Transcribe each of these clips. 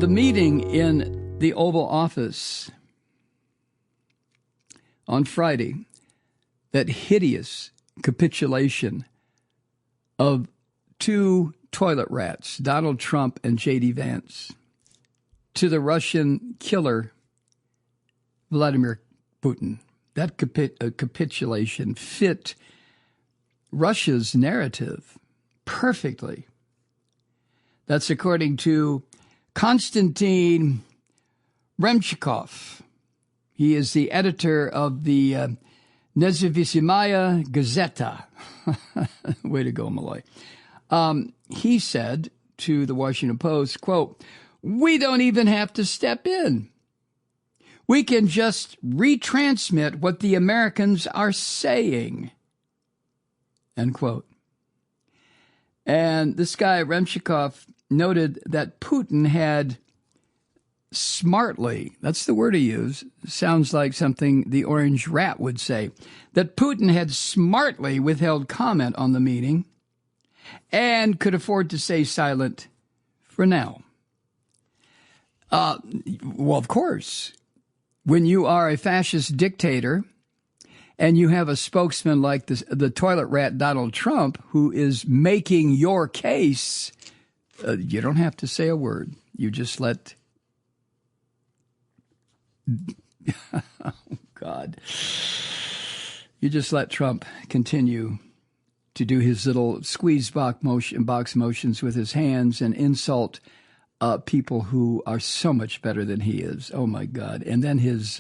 The meeting in the Oval Office on Friday, that hideous capitulation of two toilet rats, Donald Trump and J.D. Vance, to the Russian killer, Vladimir Putin. That capitulation fit Russia's narrative perfectly. That's according to Konstantin Remchikov. He is the editor of the Nezavisimaya Gazeta. Way to go, Malloy. He said to the Washington Post, quote, "We don't even have to step in. We can just retransmit what the Americans are saying," end quote. And this guy, Remchikov, noted that Putin had smartly, that's the word he used, sounds like something the orange rat would say, that Putin had smartly withheld comment on the meeting and could afford to stay silent for now. Well, of course, when you are a fascist dictator and you have a spokesman like the toilet rat Donald Trump who is making your case, you don't have to say a word. You just let... oh, God. You just let Trump continue to do his little squeeze box motions with his hands and insult people who are so much better than he is. Oh, my God. And then his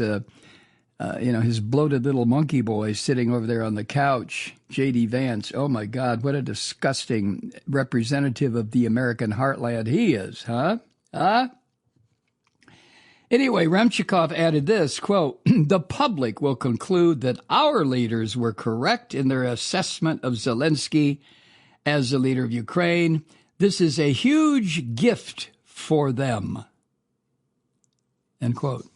bloated little monkey boy sitting over there on the couch, J.D. Vance. Oh, my God, what a disgusting representative of the American heartland he is, huh? Anyway, Remchikov added this, quote, "The public will conclude that our leaders were correct in their assessment of Zelensky as the leader of Ukraine. This is a huge gift for them," end quote.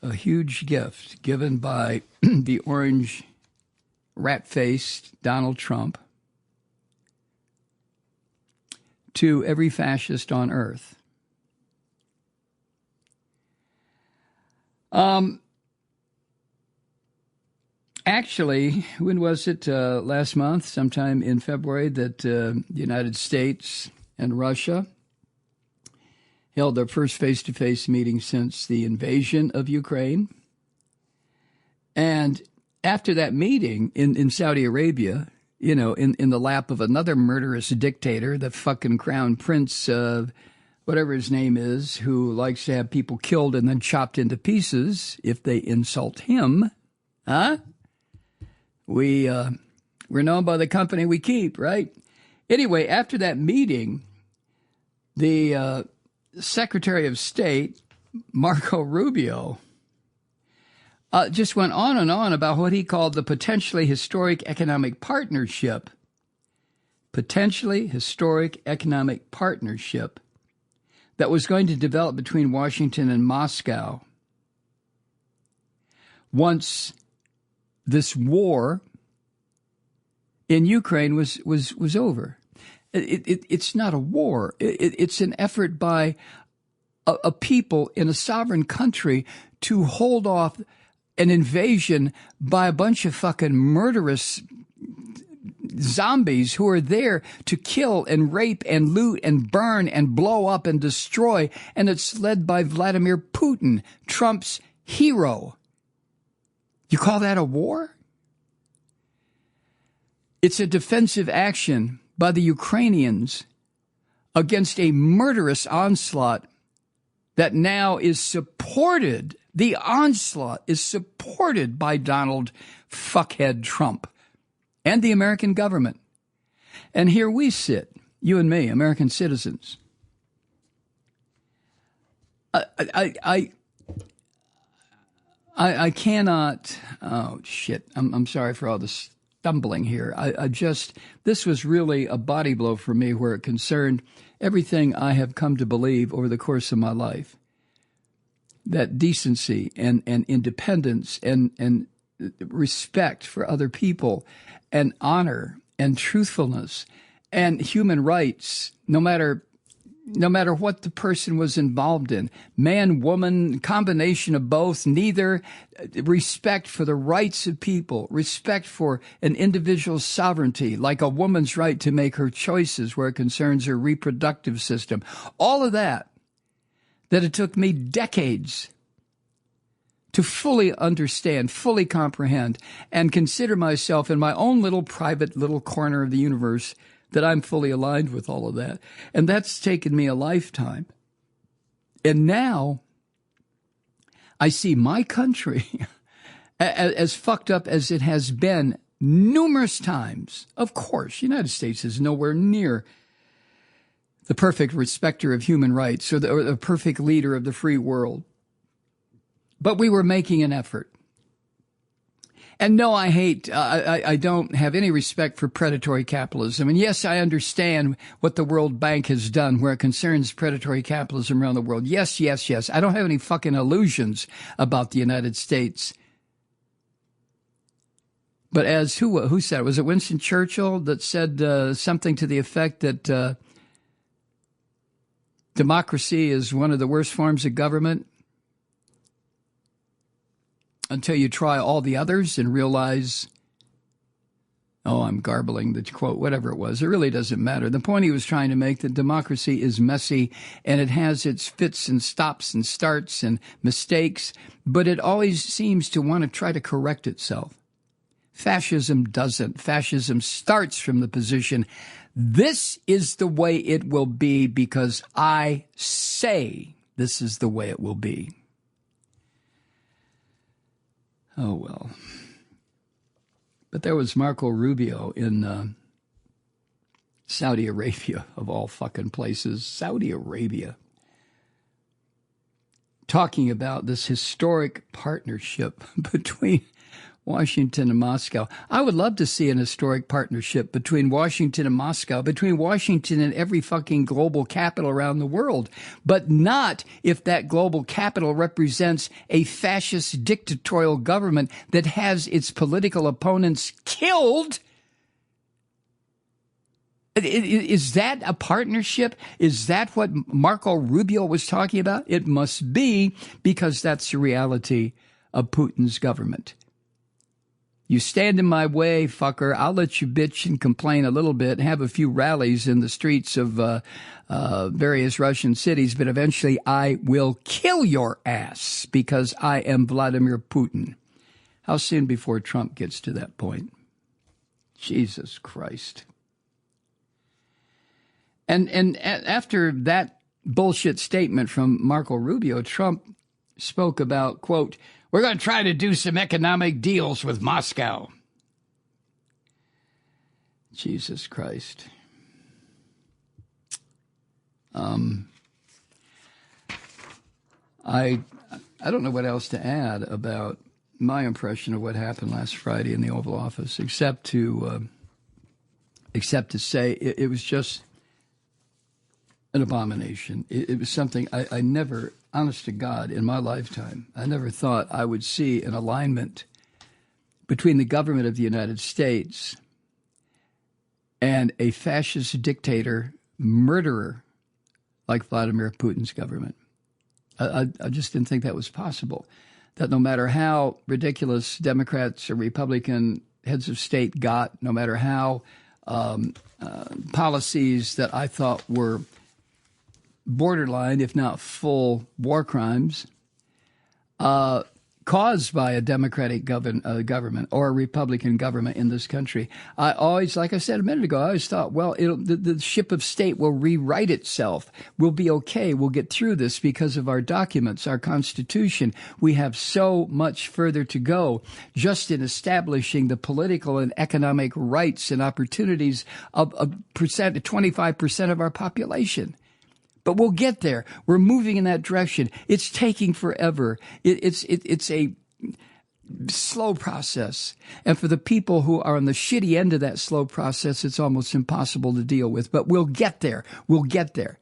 A huge gift given by the orange rat-faced Donald Trump to every fascist on earth. Actually, when was it? Last month, sometime in February, that the United States and Russia held their first face-to-face meeting since the invasion of Ukraine. And after that meeting in Saudi Arabia, in the lap of another murderous dictator, the fucking crown prince of whatever his name is, who likes to have people killed and then chopped into pieces if they insult him, huh? We're known by the company we keep, right? Anyway, after that meeting, the Secretary of State, Marco Rubio, just went on and on about what he called the potentially historic economic partnership. Potentially historic economic partnership that was going to develop between Washington and Moscow once this war in Ukraine was over. It's not a war. It's an effort by a people in a sovereign country to hold off an invasion by a bunch of fucking murderous zombies who are there to kill and rape and loot and burn and blow up and destroy. And it's led by Vladimir Putin, Trump's hero. You call that a war? It's a defensive action by the Ukrainians against a murderous onslaught that now is supported. The onslaught is supported by Donald fuckhead Trump and the American government. And here we sit, you and me, American citizens. I cannot. Oh shit! I'm sorry for all this stumbling here. This was really a body blow for me, where it concerned everything I have come to believe over the course of my life. That decency and independence and respect for other people and honor and truthfulness and human rights, no matter no matter what the person was involved in, man, woman, combination of both, neither, respect for the rights of people, respect for an individual's sovereignty, like a woman's right to make her choices where it concerns her reproductive system. All of that it took me decades to fully understand, fully comprehend, and consider myself in my own little private little corner of the universe that I'm fully aligned with all of that. And that's taken me a lifetime. And now I see my country as fucked up as it has been numerous times. Of course, the United States is nowhere near the perfect respecter of human rights or the perfect leader of the free world. But we were making an effort. And no, I don't have any respect for predatory capitalism. And yes, I understand what the World Bank has done where it concerns predatory capitalism around the world. Yes. I don't have any fucking illusions about the United States. But as who said it? Was it Winston Churchill that said something to the effect that democracy is one of the worst forms of government until you try all the others and realize, I'm garbling the quote, whatever it was. It really doesn't matter. The point he was trying to make, that democracy is messy and it has its fits and stops and starts and mistakes, but it always seems to want to try to correct itself. Fascism doesn't. Fascism starts from the position, this is the way it will be because I say this is the way it will be. Oh, well. But there was Marco Rubio in Saudi Arabia, of all fucking places, Saudi Arabia, talking about this historic partnership between Washington and Moscow. I would love to see an historic partnership between Washington and Moscow, between Washington and every fucking global capital around the world, but not if that global capital represents a fascist dictatorial government that has its political opponents killed. Is that a partnership? Is that what Marco Rubio was talking about? It must be, because that's the reality of Putin's government. You stand in my way, fucker, I'll let you bitch and complain a little bit, have a few rallies in the streets of various Russian cities, but eventually I will kill your ass because I am Vladimir Putin. How soon before Trump gets to that point? Jesus Christ. And after that bullshit statement from Marco Rubio, Trump spoke about, quote, we're going to try to do some economic deals with Moscow. Jesus Christ. I don't know what else to add about my impression of what happened last Friday in the Oval Office, except to say it was just an abomination. It was something I never, honest to God, in my lifetime, I never thought I would see an alignment between the government of the United States and a fascist dictator, murderer like Vladimir Putin's government. I just didn't think that was possible. That no matter how ridiculous Democrats or Republican heads of state got, no matter how policies that I thought were borderline, if not full, war crimes caused by a Democratic government or a Republican government in this country. I always, like I said a minute ago, I always thought, well, the ship of state will rewrite itself. We'll be okay. We'll get through this because of our documents, our Constitution. We have so much further to go just in establishing the political and economic rights and opportunities of 25% of our population. But we'll get there. We're moving in that direction. It's taking forever. It's a slow process. And for the people who are on the shitty end of that slow process, it's almost impossible to deal with. But we'll get there. We'll get there.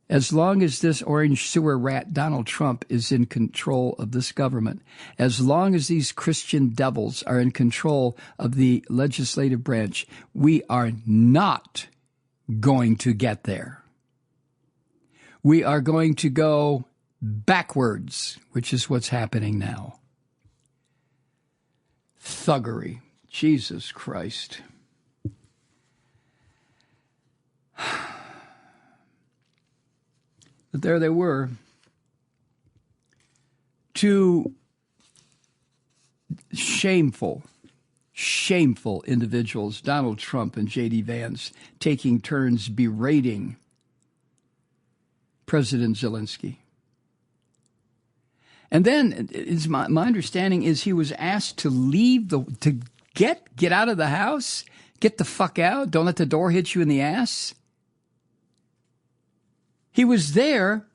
As long as this orange sewer rat, Donald Trump, is in control of this government, as long as these Christian devils are in control of the legislative branch, we are not going to get there. We are going to go backwards, which is what's happening now. Thuggery. Jesus Christ. But there they were. Two shameful individuals, Donald Trump and J.D. Vance, taking turns berating President Zelensky. And then my understanding is he was asked to leave, to get out of the house, get the fuck out, don't let the door hit you in the ass. He was there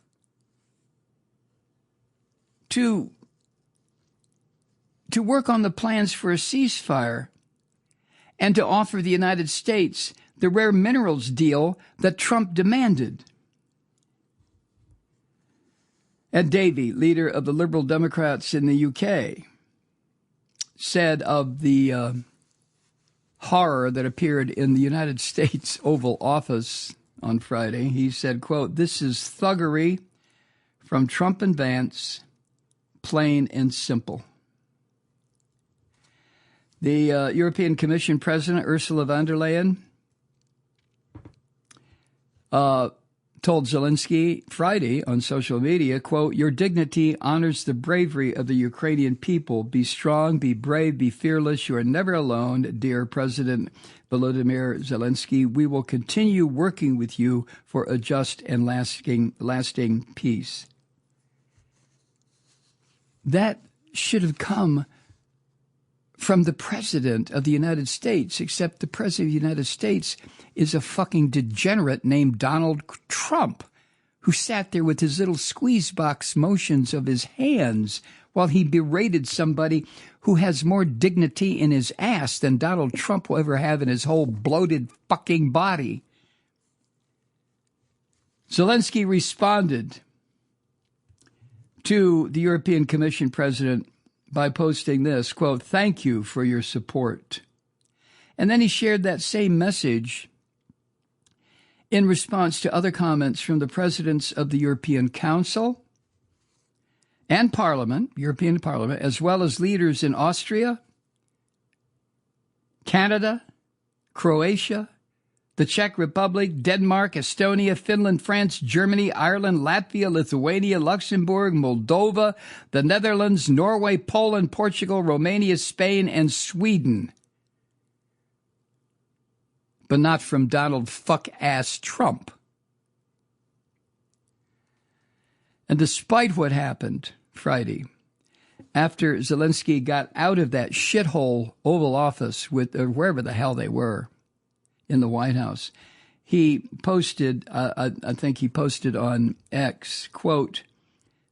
to work on the plans for a ceasefire and to offer the United States the rare minerals deal that Trump demanded. Ed Davey, leader of the Liberal Democrats in the UK, said of the horror that appeared in the United States Oval Office on Friday, he said, quote, "This is thuggery from Trump and Vance, plain and simple." The European Commission President, Ursula von der Leyen, told Zelensky Friday on social media, quote, "Your dignity honors the bravery of the Ukrainian people. Be strong, be brave, be fearless. You are never alone, dear President Volodymyr Zelensky. We will continue working with you for a just and lasting peace." That should have come from the President of the United States, except the President of the United States is a fucking degenerate named Donald Trump, who sat there with his little squeeze box motions of his hands while he berated somebody who has more dignity in his ass than Donald Trump will ever have in his whole bloated fucking body. Zelensky responded to the European Commission President by posting this, quote, "Thank you for your support." And then he shared that same message in response to other comments from the presidents of the European Council and Parliament, European Parliament, as well as leaders in Austria, Canada, Croatia, the Czech Republic, Denmark, Estonia, Finland, France, Germany, Ireland, Latvia, Lithuania, Luxembourg, Moldova, the Netherlands, Norway, Poland, Portugal, Romania, Spain, and Sweden. But not from Donald fuck-ass Trump. And despite what happened Friday, after Zelensky got out of that shithole Oval Office with wherever the hell they were, in the White House, he posted, I think he posted on X, quote,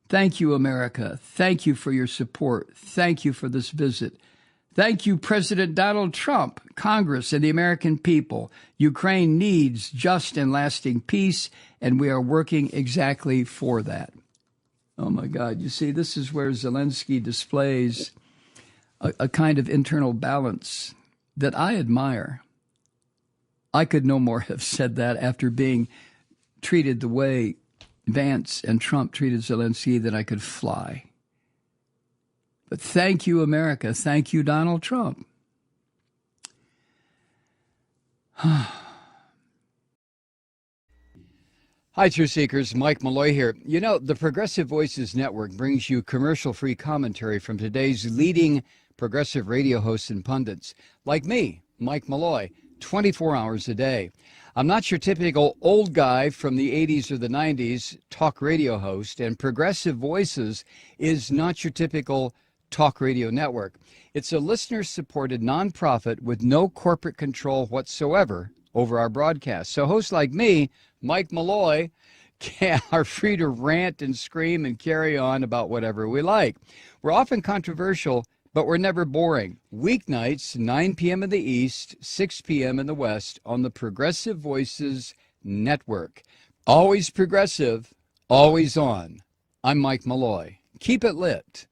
"Thank you, America. Thank you for your support. Thank you for this visit. Thank you, President Donald Trump, Congress, and the American people. Ukraine needs just and lasting peace, and we are working exactly for that." Oh, my God. You see, this is where Zelensky displays a kind of internal balance that I admire. I could no more have said that after being treated the way Vance and Trump treated Zelensky than I could fly. But thank you, America. Thank you, Donald Trump. Hi, Truth Seekers. Mike Malloy here. You know, the Progressive Voices Network brings you commercial-free commentary from today's leading progressive radio hosts and pundits, like me, Mike Malloy, 24 hours a day. I'm not your typical old guy from the 80s or the 90s talk radio host, and Progressive Voices is not your typical talk radio network. It's a listener-supported nonprofit with no corporate control whatsoever over our broadcast. So hosts like me, Mike Malloy, are free to rant and scream and carry on about whatever we like. We're often controversial, but we're never boring. Weeknights, 9 p.m. in the East, 6 p.m. in the West on the Progressive Voices Network. Always progressive, always on. I'm Mike Malloy. Keep it lit.